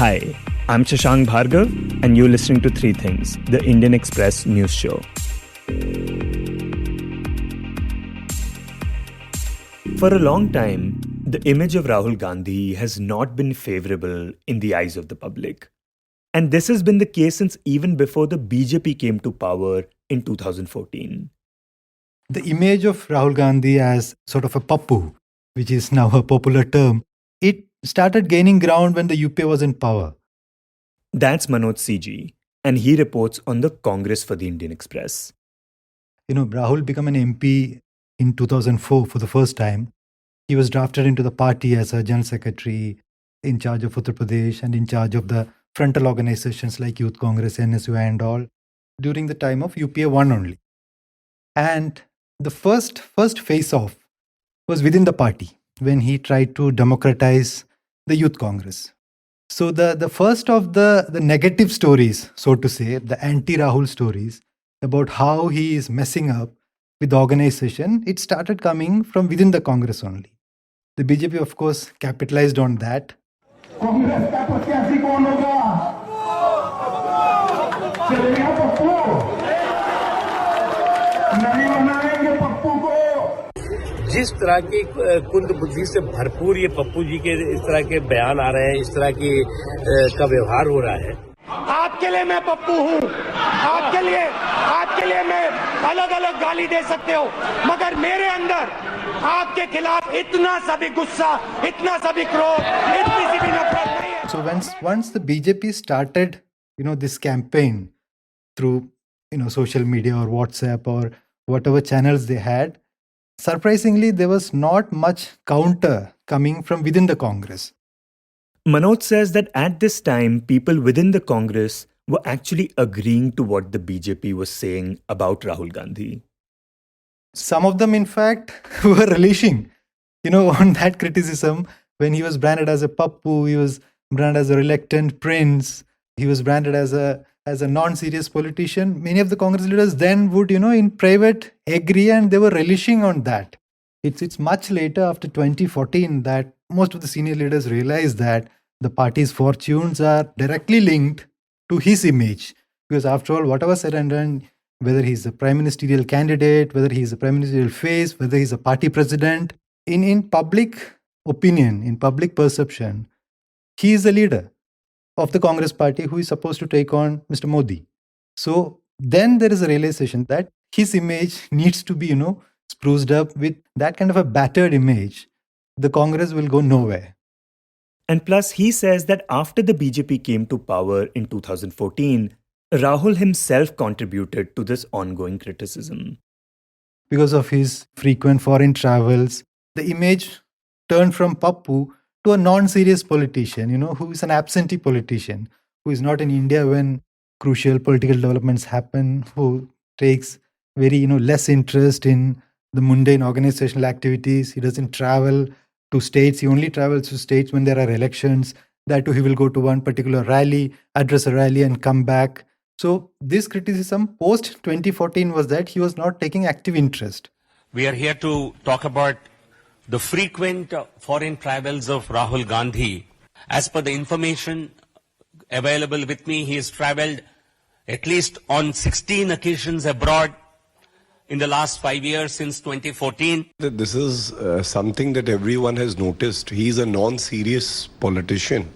Hi, I'm Shashank Bhargava, and you're listening to Three Things, the Indian Express news show. For a long time, the image of Rahul Gandhi has not been favorable in the eyes of the public. And this has been the case since even before the BJP came to power in 2014. The image of Rahul Gandhi as sort of a pappu, which is now a popular term, it started gaining ground when the UPA was in power. That's Manoj CG, and he reports on the Congress for the Indian Express. Rahul became an MP in 2004 for the first time. He was drafted into the party as a general secretary in charge of Uttar Pradesh and in charge of the frontal organizations like Youth Congress, NSUI and all during the time of UPA 1 only. And the first face-off was within the party when he tried to democratize the Youth Congress. So the first of the negative stories, so to say, the Antirahul stories about how he is messing up with the organization, it started coming from within the Congress only. The BJP, of course, capitalized on that. Congress का प्रत्याशी कौन होगा? चलेगा पप्पू? नहीं बनाएंगे पप्पू को। जिस तरह की कुंद बुद्धि से भरपूर ये पप्पू जी के इस तरह के बयान आ रहे हैं, इस तरह की का व्यवहार हो रहा है। आपके लिए मैं पप्पू हूँ, आपके लिए मैं अलग अलग गाली दे सकते हो, मगर मेरे अंदर आपके खिलाफ इतना सा भी गुस्सा, इतना सा भी क्रोध, इतनी सी भी नफरत नहीं है। So once the BJP started, this campaign through, social media or WhatsApp or whatever channels they had, surprisingly, there was not much counter coming from within the Congress. Manoj says that at this time, people within the Congress were actually agreeing to what the BJP was saying about Rahul Gandhi. Some of them, in fact, were relishing, on that criticism. When he was branded as a pappu, he was branded as a reluctant prince, he was branded as a non-serious politician. Many of the Congress leaders then would, in private agree, and they were relishing on that. It's much later, after 2014, that most of the senior leaders realized that the party's fortunes are directly linked to his image. Because after all, whatever said and done, whether he's a prime ministerial candidate, whether he's a prime ministerial face, whether he's a party president, in public opinion, in public perception, he is the leader of the Congress party who is supposed to take on Mr. Modi. So then there is a realization that his image needs to be, spruced up. With that kind of a battered image, the Congress will go nowhere. And plus, he says that after the BJP came to power in 2014, Rahul himself contributed to this ongoing criticism. Because of his frequent foreign travels, the image turned from pappu to a non-serious politician, who is an absentee politician, who is not in India when crucial political developments happen, who takes very, less interest in the mundane organizational activities. He doesn't travel to states. He only travels to states when there are elections. That too, he will go to one particular rally, address a rally and come back. So this criticism post 2014 was that he was not taking active interest. We are here to talk about the frequent foreign travels of Rahul Gandhi. As per the information available with me, he has traveled at least on 16 occasions abroad in the last 5 years since 2014. This is something that everyone has noticed. He's a non-serious politician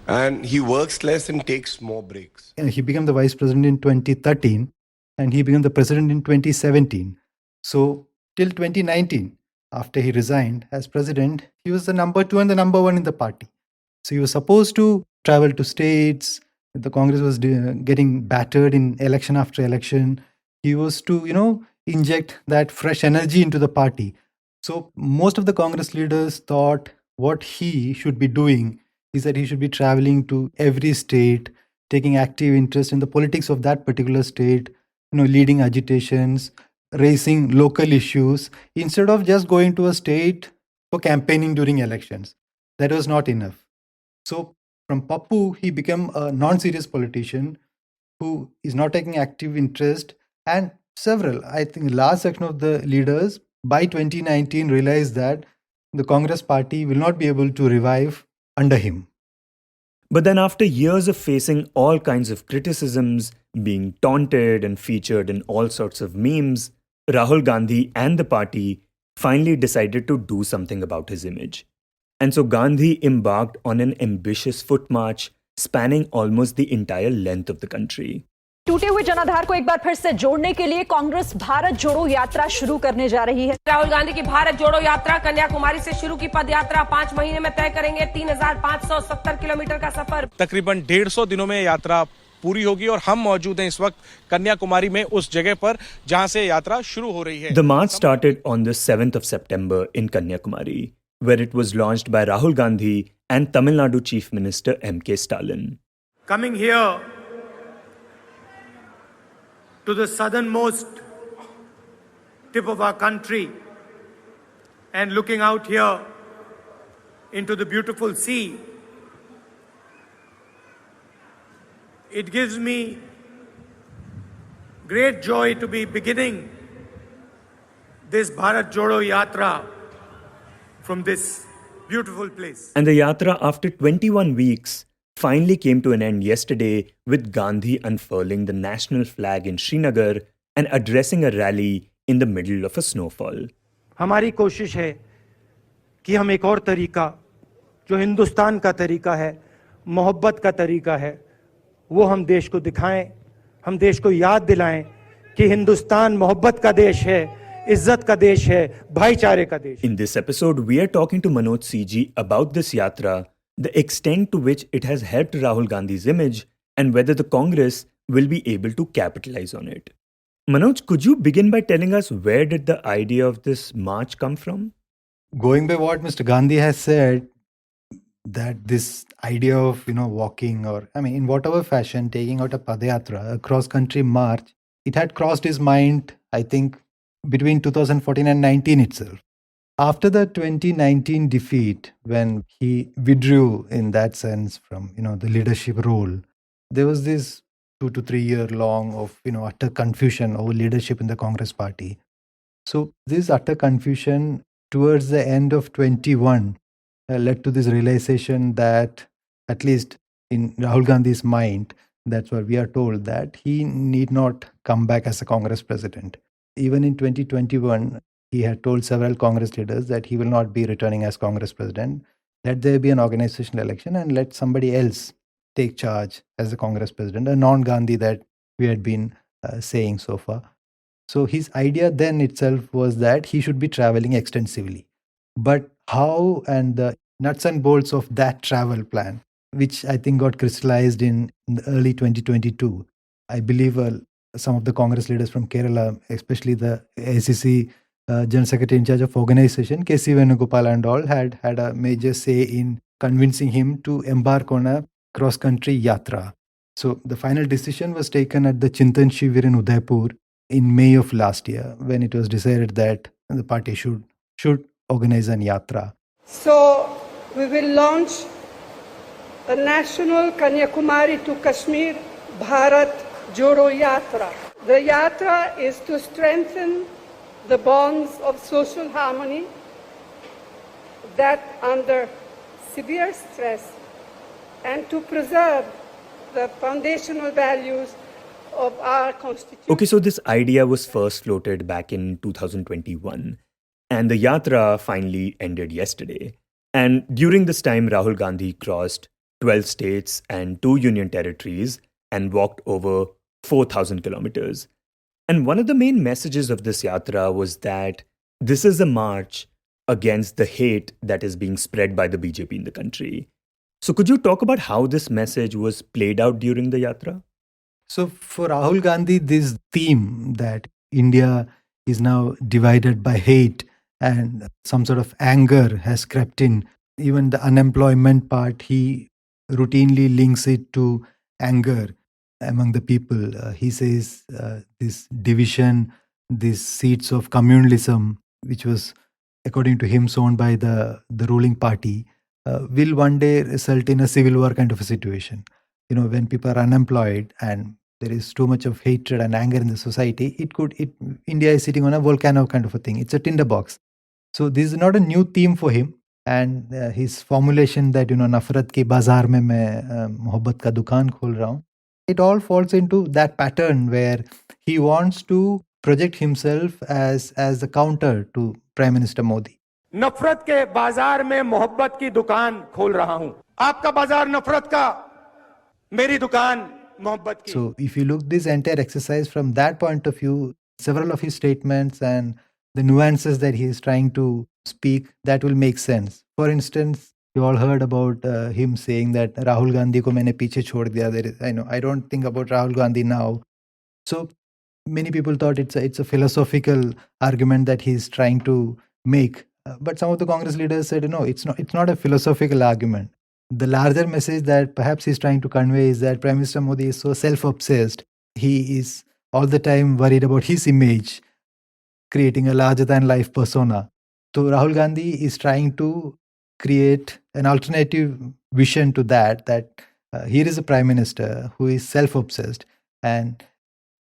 and he works less and takes more breaks. He became the vice president in 2013 and he became the president in 2017. So till 2019, after he resigned as president, he was the number 2 and the number 1 in the party. So he was supposed to travel to states. The Congress was getting battered in election after election. He was to, inject that fresh energy into the party. So most of the Congress leaders thought what he should be doing is that he should be traveling to every state, taking active interest in the politics of that particular state, leading agitations, raising local issues, instead of just going to a state for campaigning during elections. That was not enough. So from pappu, he became a non-serious politician who is not taking active interest, and several, I think, large section of the leaders by 2019 realized that the Congress party will not be able to revive under him. But then, after years of facing all kinds of criticisms, being taunted and featured in all sorts of memes, Rahul Gandhi and the party finally decided to do something about his image. And so Gandhi embarked on an ambitious foot march spanning almost the entire length of the country. टूटे हुए जनाधार को एक बार फिर से जोड़ने के लिए कांग्रेस भारत जोड़ो यात्रा शुरू करने जा रही है। राहुल गांधी की भारत जोड़ो यात्रा कन्याकुमारी से शुरू की पद यात्रा 5 महीने में तय करेंगे 3570 किलोमीटर का सफर। तकरीबन 150 दिनों में यात्रा पूरी होगी और हम मौजूद हैं इस वक्त कन्याकुमारी में उस जगह पर जहां से यात्रा शुरू हो रही है। The march started on the 7th of September in Kanyakumari, where it was launched by Rahul Gandhi and Tamil Nadu Chief Minister M.K. Stalin. Coming here to the southernmost tip of our country and looking out here into the beautiful sea, it gives me great joy to be beginning this Bharat Jodo Yatra from this beautiful place. And the yatra, after 21 weeks, finally came to an end yesterday with Gandhi unfurling the national flag in Srinagar and addressing a rally in the middle of a snowfall. हमारी कोशिश है कि हम एक और तरीका जो हिंदुस्तान का तरीका है, मोहब्बत का तरीका है, वो हम देश को दिखाएं, हम देश को याद दिलाएं कि हिंदुस्तान मोहब्बत का देश है, इज्जत का देश है, भाईचारे का देश। In this episode, we are talking to Manoj CG about this yatra, the extent to which it has helped Rahul Gandhi's image, and whether the Congress will be able to capitalize on it. Manoj, could you begin by telling us where did the idea of this march come from? Going by what Mr. Gandhi has said, that this idea of walking, or in whatever fashion, taking out a padayatra, a cross-country march, it had crossed his mind, I think, between 2014 and 19 itself. After the 2019 defeat, when he withdrew in that sense from the leadership role, there was this 2 to 3 year long of utter confusion over leadership in the Congress party. So this utter confusion towards the end of 21 led to this realization that, at least in Rahul Gandhi's mind, that's what we are told, that he need not come back as a Congress president. Even in 2021, he had told several Congress leaders that he will not be returning as Congress president. Let there be an organizational election and let somebody else take charge as the Congress president, a non-Gandhi that we had been saying so far. So his idea then itself was that he should be traveling extensively. But how, and the nuts and bolts of that travel plan, which I think got crystallized in the early 2022, I believe some of the Congress leaders from Kerala, especially the ACC General Secretary in charge of organization, K.C. Venugopal and all, had a major say in convincing him to embark on a cross-country yatra. So the final decision was taken at the Chintan Shivir in Udaipur in May of last year, when it was decided that the party should organize an yatra. So we will launch a national Kanyakumari to Kashmir Bharat Jodo Yatra. The yatra is to strengthen the bonds of social harmony that under severe stress, and to preserve the foundational values of our constitution. Okay, so this idea was first floated back in 2021, and the yatra finally ended yesterday. And during this time, Rahul Gandhi crossed 12 states and 2 union territories and walked over 4,000 kilometers. And one of the main messages of this yatra was that this is a march against the hate that is being spread by the BJP in the country. So could you talk about how this message was played out during the yatra? So for Rahul Gandhi, this theme that India is now divided by hate and some sort of anger has crept in. Even the unemployment part, he routinely links it to anger among the people. He says this division, these seeds of communalism, which was, according to him, sown by the ruling party, will one day result in a civil war kind of a situation. When people are unemployed and there is too much of hatred and anger in the society, India is sitting on a volcano kind of a thing. It's a tinderbox. So this is not a new theme for him. and his formulation that नफरत की बाजार में मैं मोहब्बत का दुकान खोल रहा हूँ, it all falls into that pattern where he wants to project himself as the counter to Prime Minister Modi. नफरत के बाजार में मोहब्बत की दुकान खोल रहा हूं। आपका बाजार नफरत का, मेरी दुकान मोहब्बत की। So if you look this entire exercise from that point of view, several of his statements and the nuances that he is trying to speak, that will make sense. For instance, you all heard about him saying that Rahul Gandhi ko maine piche chhod diya. I don't think about Rahul Gandhi now. So many people thought it's a philosophical argument that he's trying to make. But some of the Congress leaders said, no, it's not a philosophical argument. The larger message that perhaps he's trying to convey is that Prime Minister Modi is so self-obsessed. He is all the time worried about his image, creating a larger-than-life persona. So Rahul Gandhi is trying to create an alternative vision to that here is a Prime Minister who is self-obsessed, and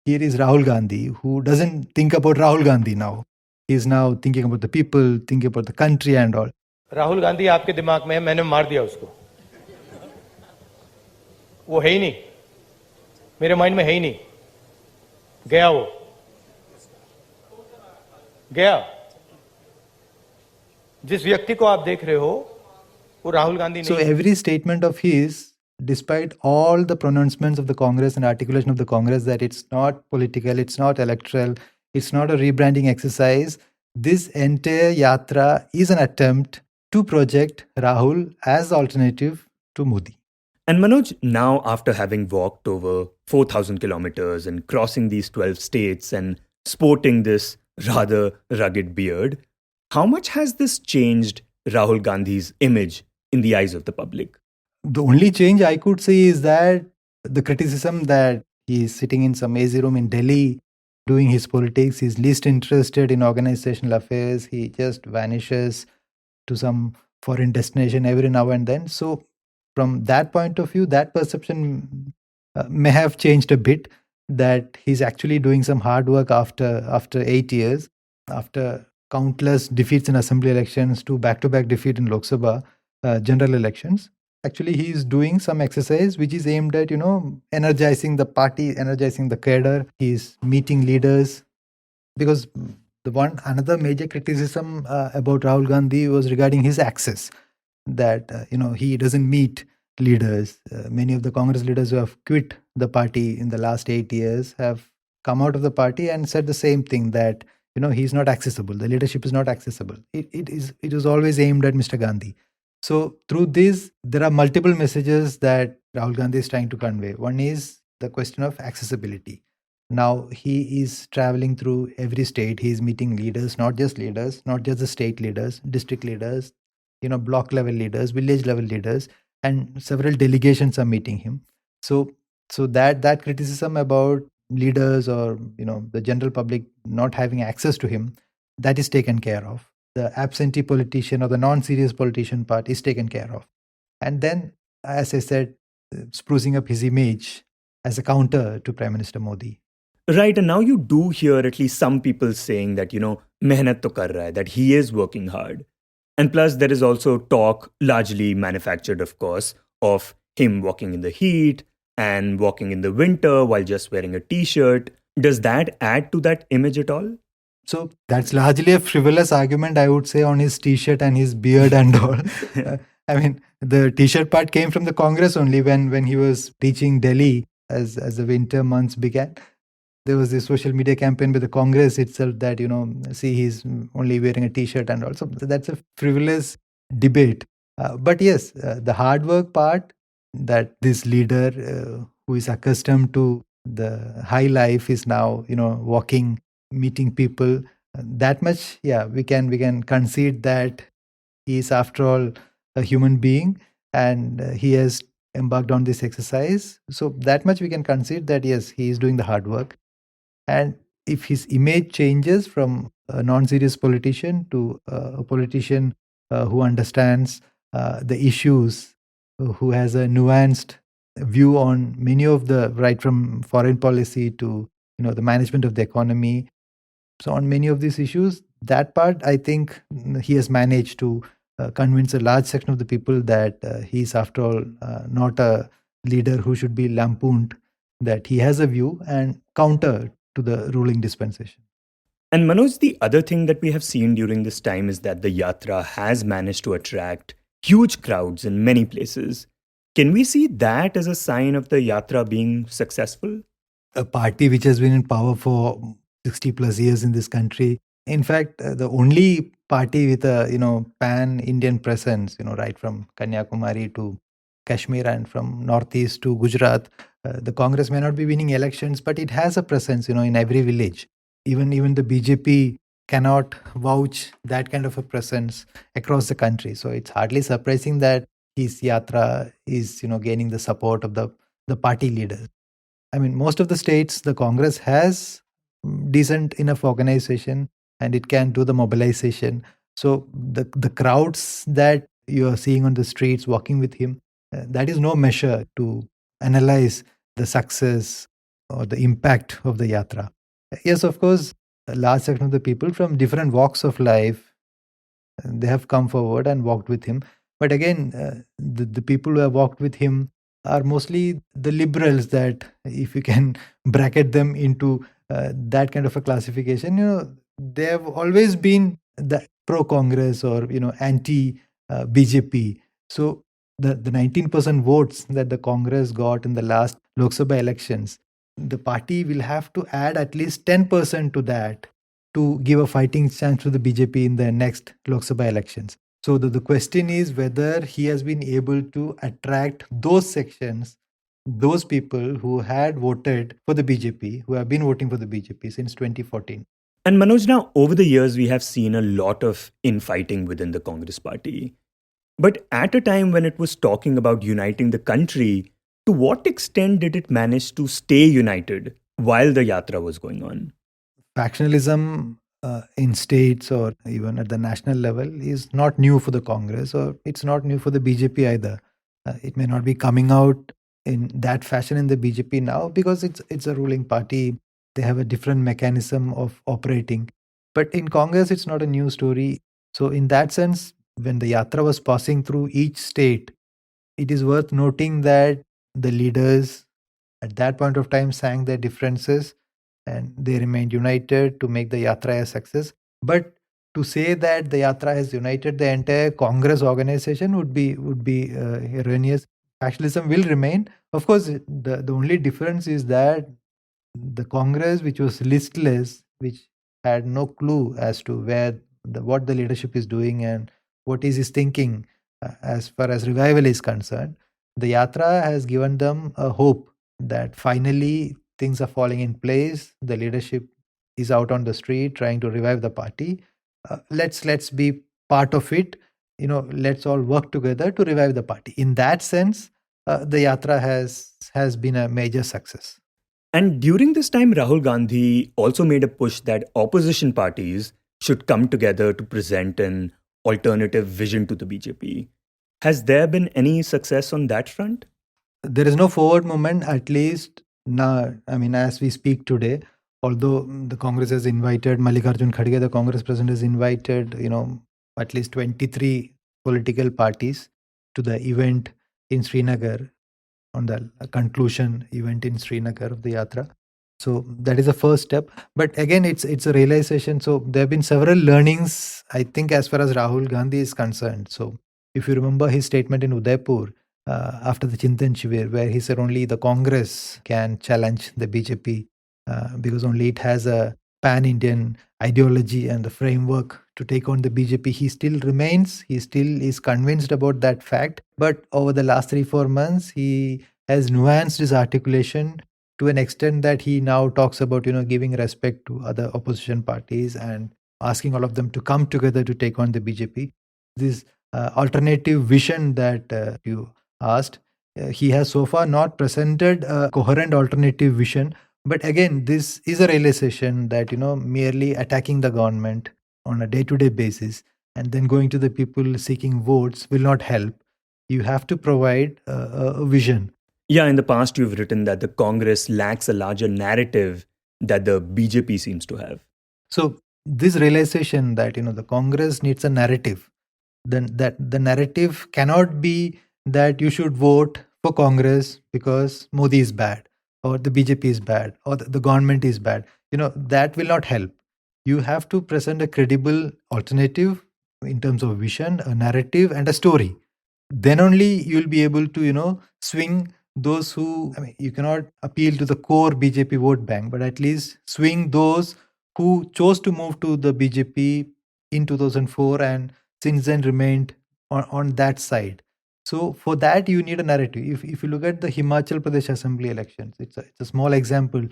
here is Rahul Gandhi who doesn't think about Rahul Gandhi now. He is now thinking about the people, thinking about the country and all. Rahul Gandhi आपके दिमाग में है, मैंने मार दिया उसको, वो है ही नहीं, मेरे माइंड में है ही नहीं, गया वो, गया। जिस व्यक्ति को आप देख रहे हो वो राहुल गांधी नहीं। So every statement of his, despite all the pronouncements of the Congress and articulation of the Congress that it's not political, it's not electoral, it's not a rebranding exercise, this entire yatra is an attempt to project Rahul as the alternative to Modi. And Manoj, now after having walked over 4,000 kilometers and crossing these 12 states and sporting this rather rugged beard, how much has this changed Rahul Gandhi's image in the eyes of the public? The only change I could say is that the criticism that he is sitting in some AC room in Delhi doing his politics, he's least interested in organizational affairs, he just vanishes to some foreign destination every now and then. So from that point of view, that perception may have changed a bit, that he's actually doing some hard work after 8 years, after countless defeats in assembly elections to back-to-back defeat in Lok Sabha general elections. Actually, he is doing some exercise which is aimed at, energizing the party, energizing the cadre. He is meeting leaders. Because another major criticism about Rahul Gandhi was regarding his access, that, he doesn't meet leaders. Many of the Congress leaders who have quit the party in the last 8 years have come out of the party and said the same thing, that, he's not accessible. The leadership is not accessible. It was always aimed at Mr. Gandhi. So through this, there are multiple messages that Rahul Gandhi is trying to convey. One is the question of accessibility. Now he is traveling through every state. He is meeting leaders, not just the state leaders, district leaders, block level leaders, village level leaders, and several delegations are meeting him. So that criticism about leaders or the general public not having access to him, that is taken care of. The absentee politician or the non-serious politician part is taken care of. And then, as I said, sprucing up his image as a counter to Prime Minister Modi. Right, and now you do hear at least some people saying that, mehnat to kar raha hai, that he is working hard. And plus, there is also talk, largely manufactured, of course, of him walking in the heat and walking in the winter while just wearing a t-shirt. Does that add to that image at all? So that's largely a frivolous argument, I would say, on his t-shirt and his beard and all. I mean, the t-shirt part came from the Congress only when he was reaching Delhi as the winter months began. There was this social media campaign by the Congress itself that, see, he's only wearing a t-shirt and all. So that's a frivolous debate. But yes, the hard work part, that this leader who is accustomed to the high life is now, walking, meeting people, that much, we can concede that he is, after all, a human being, and he has embarked on this exercise. So that much we can concede that, yes, he is doing the hard work. And if his image changes from a non-serious politician to a politician who understands the issues, who has a nuanced view on many of the, right from foreign policy to the management of the economy. So on many of these issues, that part, I think he has managed to convince a large section of the people that he's, after all, not a leader who should be lampooned, that he has a view and counter to the ruling dispensation. And Manoj, the other thing that we have seen during this time is that the Yatra has managed to attract huge crowds in many places. Can we see that as a sign of the Yatra being successful? A party which has been in power for 60 plus years in this country. In fact, the only party with a pan-Indian presence, right from Kanyakumari to Kashmir and from northeast to Gujarat. The Congress may not be winning elections, but it has a presence, in every village. Even the BJP cannot vouch that kind of a presence across the country. So it's hardly surprising that his yatra is, gaining the support of the party leaders. I mean, most of the states, the Congress has decent enough organization and it can do the mobilization. So the crowds that you are seeing on the streets walking with him, that is no measure to analyze the success or the impact of the yatra. Yes, of course, a large section of the people from different walks of life, they have come forward and walked with him. But again, the people who have walked with him are mostly the liberals, that if you can bracket them into that kind of a classification, they have always been the pro-Congress or, anti-BJP. So the 19% votes that the Congress got in the last Lok Sabha elections, the party will have to add at least 10% to that to give a fighting chance to the BJP in the next Lok Sabha elections. So the question is whether he has been able to attract those sections, those people who had voted for the BJP, who have been voting for the BJP since 2014. And Manoj, now over the years, we have seen a lot of infighting within the Congress party. But at a time when it was talking about uniting the country, to what extent did it manage to stay united while the yatra was going on? Factionalism in states or even at the national level is not new for the Congress, or it's not new for the BJP either. It may not be coming out in that fashion in the BJP now because it's a ruling party. They have a different mechanism of operating. But in Congress, it's not a new story. So in that sense, when the yatra was passing through each state, it is worth noting that the leaders at that point of time sang their differences and they remained united to make the yatra a success. But to say that the yatra has united the entire Congress organization would be erroneous. Factionalism will remain. Of course, the only difference is that the Congress, which was listless, which had no clue as to what the leadership is doing and what is his thinking as far as revival is concerned, the yatra has given them a hope that finally things are falling in place. The leadership is out on the street trying to revive the party. Let's be part of it. Let's all work together to revive the party. In that sense, the yatra has been a major success. And during this time, Rahul Gandhi also made a push that opposition parties should come together to present an alternative vision to the BJP. Has there been any success on that front? There is no forward movement, at least now. I mean, as we speak today, although the Congress has invited Mallikarjun Kharge, the Congress president has invited, at least 23 political parties to the event in Srinagar, on the conclusion event in Srinagar of the yatra. So that is the first step. But again, it's a realization. So there have been several learnings, I think, as far as Rahul Gandhi is concerned. So if you remember his statement in Udaipur after the Chintan Shivir, where he said only the Congress can challenge the BJP because only it has a pan-Indian ideology and the framework to take on the BJP. He still is convinced about that fact. But over the last 3-4 months, he has nuanced his articulation to an extent that he now talks about, giving respect to other opposition parties and asking all of them to come together to take on the BJP. This alternative vision that you asked, he has so far not presented a coherent alternative vision. But again, this is a realization that, merely attacking the government on a day-to-day basis and then going to the people seeking votes will not help. You have to provide a vision. Yeah, in the past, you've written that the Congress lacks a larger narrative that the BJP seems to have. So this realization that, the Congress needs a narrative, then that the narrative cannot be that you should vote for Congress because Modi is bad or the BJP is bad or the government is bad. That will not help. You have to present a credible alternative in terms of vision, a narrative, and a story. Then only you'll be able to swing those who, I mean, you cannot appeal to the core BJP vote bank, but at least swing those who chose to move to the BJP in 2004 and since then remained on that side. So for that you need a narrative. If you look at the Himachal Pradesh assembly elections, it's a small example,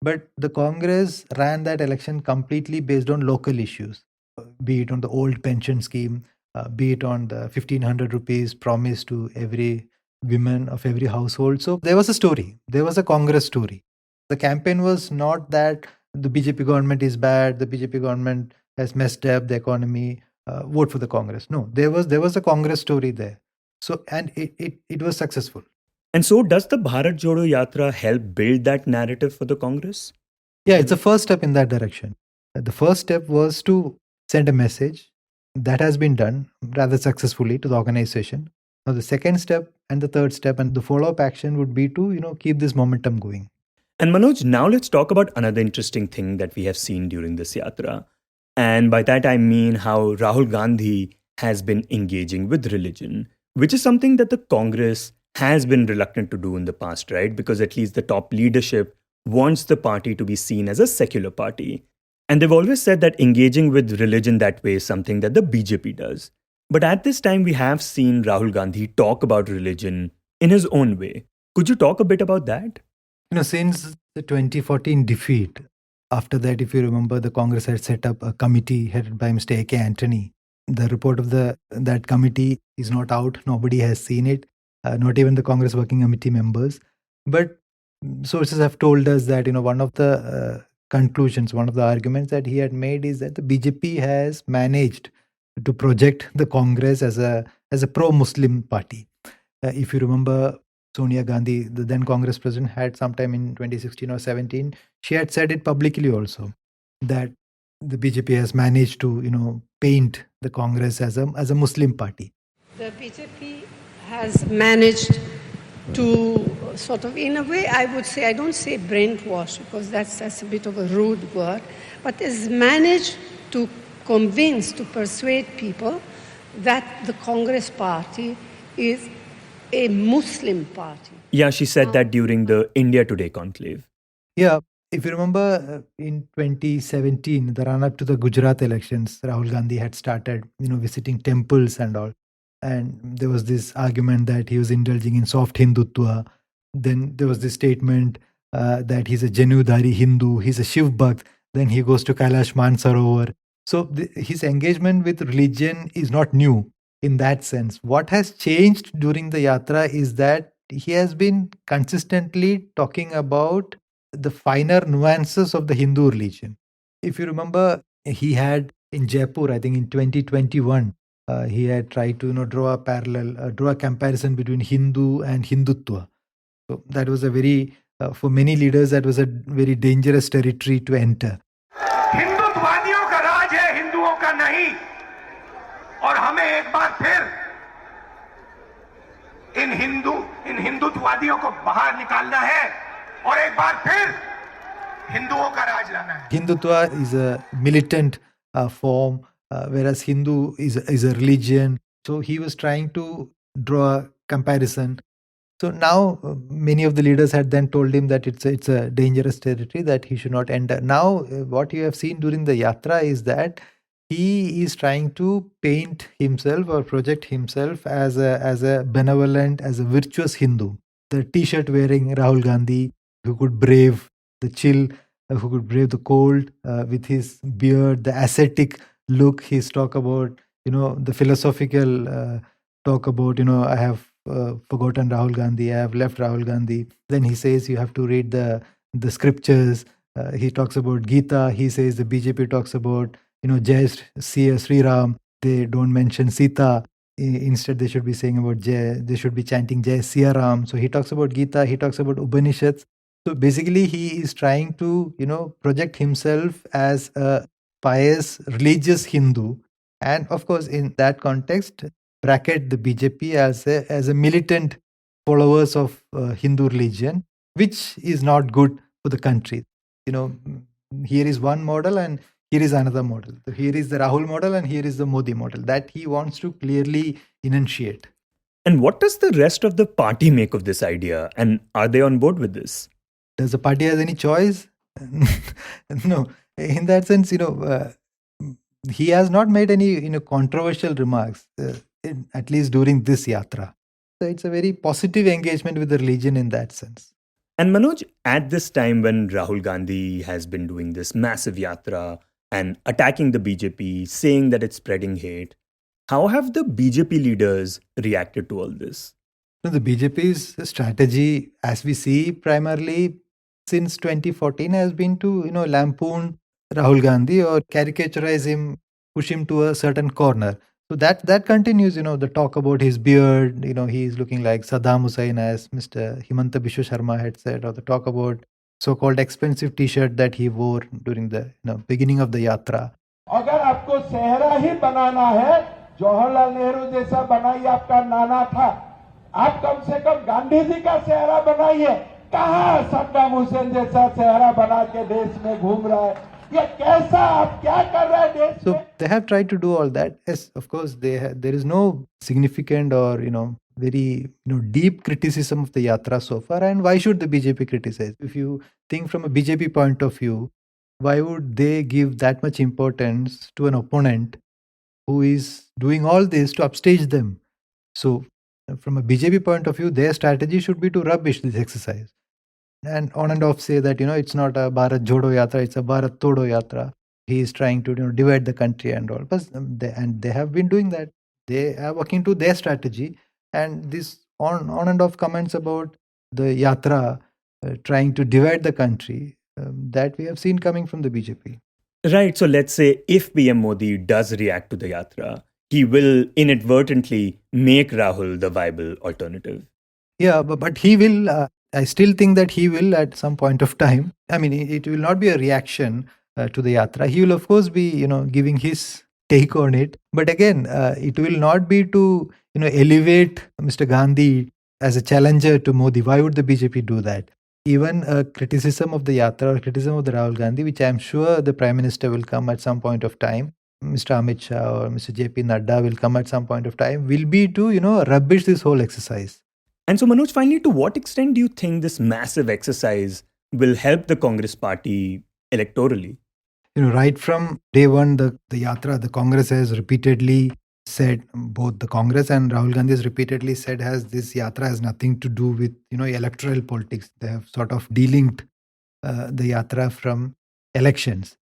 but the Congress ran that election completely based on local issues, be it on the old pension scheme, be it on the 1500 rupees promised to every women of every household. So there was a story. There was a Congress story. The campaign was not that the BJP government is bad, the BJP government has messed up the economy, vote for the Congress. No, there was a Congress story there. So, and it was successful. And so does the Bharat Jodo Yatra help build that narrative for the Congress? Yeah, it's a first step in that direction. The first step was to send a message. That has been done rather successfully to the organization. Now the second step and the third step and the follow-up action would be to keep this momentum going. And Manoj, now let's talk about another interesting thing that we have seen during this yatra. And by that I mean how Rahul Gandhi has been engaging with religion, which is something that the Congress has been reluctant to do in the past, right? Because at least the top leadership wants the party to be seen as a secular party. And they've always said that engaging with religion that way is something that the BJP does. But at this time, we have seen Rahul Gandhi talk about religion in his own way. Could you talk a bit about that? Since the 2014 defeat, after that, if you remember, the Congress had set up a committee headed by Mr. A.K. Antony. The report of that committee is not out. Nobody has seen it, not even the Congress Working Committee members. But sources have told us that one of the conclusions, one of the arguments that he had made is that the BJP has managed to project the Congress as a pro-Muslim party. If you remember, Sonia Gandhi, the then Congress president, had sometime in 2016 or 17, she had said it publicly also that the BJP has managed to paint the Congress as a Muslim party. The BJP has managed to sort of, in a way, I would say, I don't say brainwash because that's a bit of a rude word, but has managed to convince, to persuade people that the Congress party is a Muslim party. Yeah, she said that during the India Today conclave. Yeah, if you remember in 2017, the run-up to the Gujarat elections, Rahul Gandhi had started, visiting temples and all. And there was this argument that he was indulging in soft Hindutva. Then there was this statement that he's a Janudhari Hindu, he's a Shiv Bhakt. Then he goes to Kailash Mansarovar. So his engagement with religion is not new in that sense. What has changed during the yatra is that he has been consistently talking about the finer nuances of the Hindu religion. If you remember, he had in Jaipur, I think in 2021, he had tried to draw a comparison between Hindu and Hindutva. So that was for many leaders, that was a very dangerous territory to enter. हिंदुत्ववादियों का राज है, हिंदुओं का नहीं। और हमें एक बार फिर इन हिंदुत्ववादियों को बाहर निकालना है और एक बार फिर हिंदुओं का राज लाना है। Hindutva is a militant form, whereas Hindu is a religion. So he was trying to draw a comparison. So now many of the leaders had then told him that it's a dangerous territory that he should not enter. Now what you have seen during the yatra is that he is trying to paint himself or project himself as a benevolent, as a virtuous Hindu. The t-shirt wearing Rahul Gandhi, who could brave the chill, who could brave the cold with his beard, the ascetic look. He's talk about, the philosophical talk about, I have forgotten Rahul Gandhi, I have left Rahul Gandhi. Then he says you have to read the scriptures. He talks about Gita. He says the BJP talks about, Jai Sri Ram. They don't mention Sita. Instead, they should be saying about Jai. They should be chanting Jai Siya Ram. So he talks about Gita. He talks about Upanishads. So basically, he is trying to, project himself as a pious, religious Hindu And of course, in that context, bracket the BJP as a militant followers of Hindu religion, which is not good for the country. Here is one model and here is another model. So here is the Rahul model and here is the Modi model that he wants to clearly enunciate. And what does the rest of the party make of this idea? And are they on board with this? Does the party has any choice? No. In that sense, he has not made any controversial remarks, at least during this yatra. So it's a very positive engagement with the religion in that sense. And Manoj, at this time when Rahul Gandhi has been doing this massive yatra and attacking the BJP, saying that it's spreading hate, how have the BJP leaders reacted to all this? The BJP's strategy, as we see primarily since 2014, has been to lampoon Rahul Gandhi or caricaturize him, push him to a certain corner. So that continues. The talk about his beard. He is looking like Saddam Hussein, as Mr. Himanta Biswa Sharma had said, or the talk about so-called expensive T-shirt that he wore during the beginning of the yatra. अगर आपको सेहरा ही बनाना है, जवाहरलाल नेहरू जैसा बनाइए, आपका नाना था, आप कम से कम गांधी जी का सेहरा बनाइए. कहाँ सद्दाम हुसैन जैसा सेहरा बना के देश में घूम रहा है? ये कैसा, आप क्या कर रहे हैं देश में? So they have tried to do all that. Yes, of course, there is no significant or very deep criticism of the yatra so far. And why should the BJP criticize? If you think from a BJP point of view, why would they give that much importance to an opponent who is doing all this to upstage them? So from a BJP point of view, their strategy should be to rubbish this exercise. And on and off say that, it's not a Bharat Jodo Yatra, it's a Bharat Todo Yatra. He is trying to divide the country and all. But they have been doing that. They are working to their strategy. And this on and off comments about the Yatra trying to divide the country, that we have seen coming from the BJP. Right. So let's say if PM Modi does react to the yatra, he will inadvertently make Rahul the viable alternative. Yeah, but he will... I still think that he will at some point of time. I mean, it will not be a reaction to the yatra. He will, of course, be, giving his take on it. But again, it will not be to, elevate Mr. Gandhi as a challenger to Modi. Why would the BJP do that? Even a criticism of the yatra or criticism of the Rahul Gandhi, which I am sure the Prime Minister will come at some point of time, Mr. Amit Shah or Mr. JP Nadda will come at some point of time, will be to, rubbish this whole exercise. And so, Manoj, finally, to what extent do you think this massive exercise will help the Congress party electorally? Right from day one, the yatra, the Congress has repeatedly said, both the Congress and Rahul Gandhi has repeatedly said, this yatra has nothing to do with, electoral politics. They have sort of delinked the yatra from elections.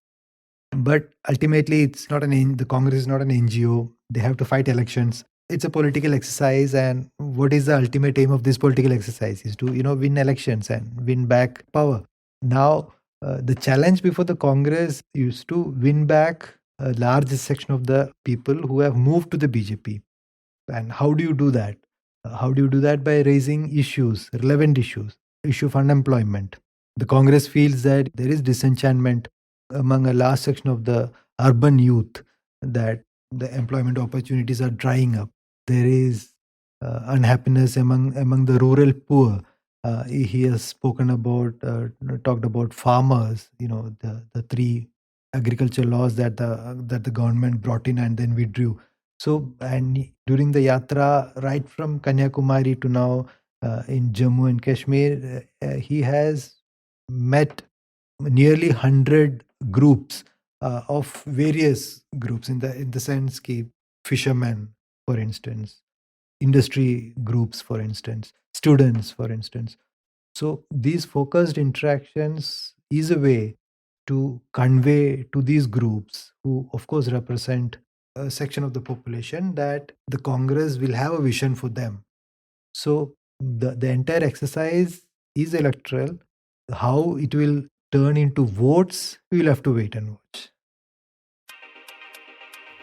But ultimately, the Congress is not an NGO. They have to fight elections. It's a political exercise, and what is the ultimate aim of this political exercise is to win elections and win back power. Now the challenge before the Congress is to win back a large section of the people who have moved to the BJP. And how do you do that? How do you do that? By raising issues, relevant issues, issue of unemployment. The Congress feels that there is disenchantment among a large section of the urban youth, that the employment opportunities are drying up. There is unhappiness among the rural poor. He has spoken about, talked about farmers. The three agriculture laws that the government brought in and then withdrew. So, and during the yatra, right from Kanyakumari to now in Jammu and Kashmir, he has met nearly 100 groups of various groups in the sense that fishermen, for instance, industry groups, for instance, students, for instance. So these focused interactions is a way to convey to these groups, who of course represent a section of the population, that the Congress will have a vision for them. So the entire exercise is electoral. How it will turn into votes, we will have to wait and watch.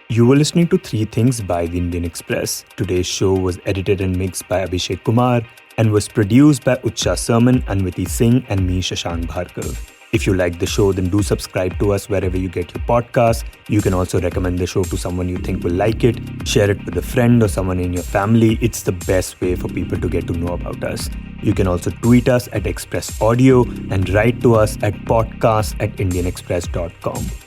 You were listening to Three Things by the Indian Express. Today's show was edited and mixed by Abhishek Kumar and was produced by Utsa, Sarmin, Anviti Singh and me, Shashank Bhargava. If you like the show, then do subscribe to us wherever you get your podcasts. You can also recommend the show to someone you think will like it. Share it with a friend or someone in your family. It's the best way for people to get to know about us. You can also tweet us at Express Audio and write to us at podcast@indianexpress.com.